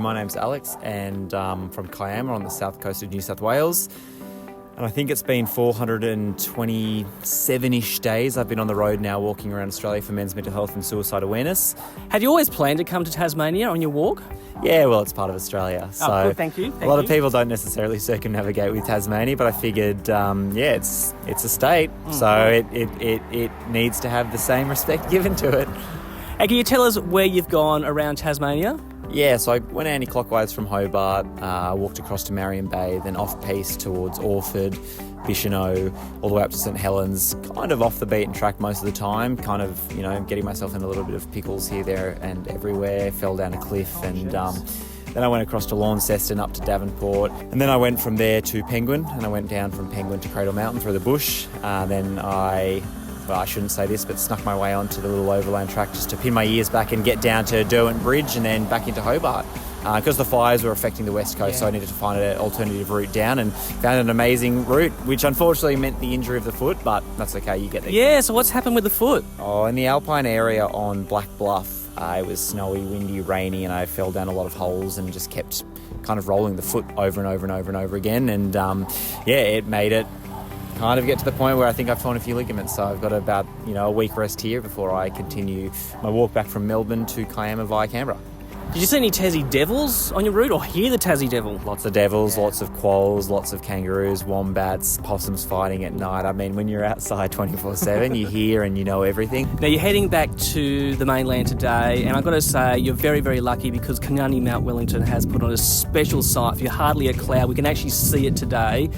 My name's Alex and I'm from Kiama on the south coast of New South Wales. And I think it's been 427-ish days I've been on the road now walking around Australia for men's mental health and suicide awareness. Had you always planned to come to Tasmania on your walk? Yeah, well, it's part of Australia. So good, thank you. A lot of people don't necessarily circumnavigate with Tasmania, but I figured, it's a state, so it needs to have the same respect given to it. Hey, can you tell us where you've gone around Tasmania? Yeah, so I went anti-clockwise from Hobart, walked across to Marion Bay, then off-piste towards Orford, Bicheno, all the way up to St Helens, kind of off the beaten track most of the time, kind of, getting myself in a little bit of pickles here, there and everywhere, fell down a cliff and then I went across to Launceston up to Davenport, and then I went from there to Penguin, and I went down from Penguin to Cradle Mountain through the bush. Then I shouldn't say this, but snuck my way onto the little overland track just to pin my ears back and get down to Derwent Bridge and then back into Hobart. Because the fires were affecting the west coast, so I needed to find an alternative route down and found an amazing route, which unfortunately meant the injury of the foot, but that's okay, you get there. Yeah, so what's happened with the foot? Oh, in the alpine area on Black Bluff, it was snowy, windy, rainy, and I fell down a lot of holes and just kept kind of rolling the foot over and over and over and over again. And it made it kind of get to the point where I think I've torn a few ligaments. So I've got about, a week rest here before I continue my walk back from Melbourne to Kiama via Canberra. Did you see any Tassie devils on your route or hear the Tassie devil? Lots of devils, lots of quolls, lots of kangaroos, wombats, possums fighting at night. I mean, when you're outside 24/7, you hear and you know everything. Now, you're heading back to the mainland today, and I've got to say, you're very, very lucky because Kiama Mount Wellington has put on a special site for you. Hardly a cloud. We can actually see it today.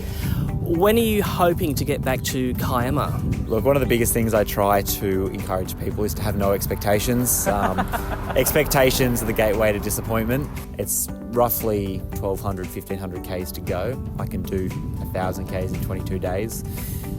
When are you hoping to get back to Kiama? Look, one of the biggest things I try to encourage people is to have no expectations. Expectations are the gateway to disappointment. It's roughly 1,200, 1,500 Ks to go. I can do 1,000 Ks in 22 days.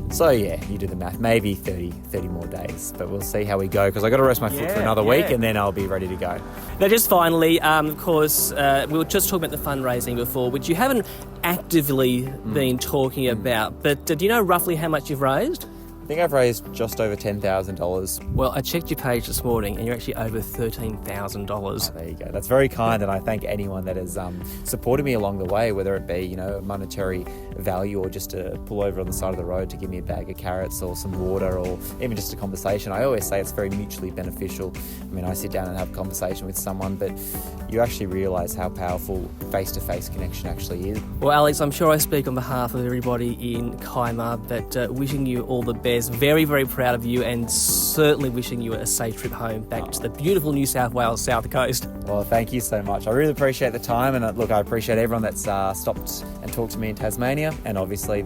So yeah, you do the math, maybe 30 more days, but we'll see how we go because I got to rest my foot for another week and then I'll be ready to go. Now, just finally, of course, we were just talking about the fundraising before, which you haven't actively been talking about, but do you know roughly how much you've raised? I think I've raised just over $10,000. Well, I checked your page this morning and you're actually over $13,000. Oh, there you go. That's very kind, and I thank anyone that has supported me along the way, whether it be, monetary value or just to pull over on the side of the road to give me a bag of carrots or some water or even just a conversation. I always say it's very mutually beneficial. I mean, I sit down and have a conversation with someone, but you actually realise how powerful face-to-face connection actually is. Well, Alex, I'm sure I speak on behalf of everybody in Kiama, but wishing you all the best. Very, very proud of you and certainly wishing you a safe trip home back to the beautiful New South Wales South Coast. Well, thank you so much. I really appreciate the time, and look, I appreciate everyone that's stopped and talked to me in Tasmania, and obviously,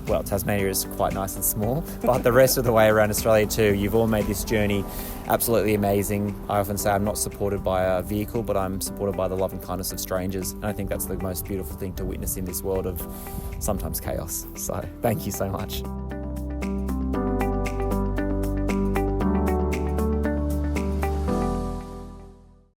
well, Tasmania is quite nice and small, but the rest of the way around Australia too. You've all made this journey absolutely amazing. I often say I'm not supported by a vehicle, but I'm supported by the love and kindness of strangers, and I think that's the most beautiful thing to witness in this world of sometimes chaos. So thank you so much.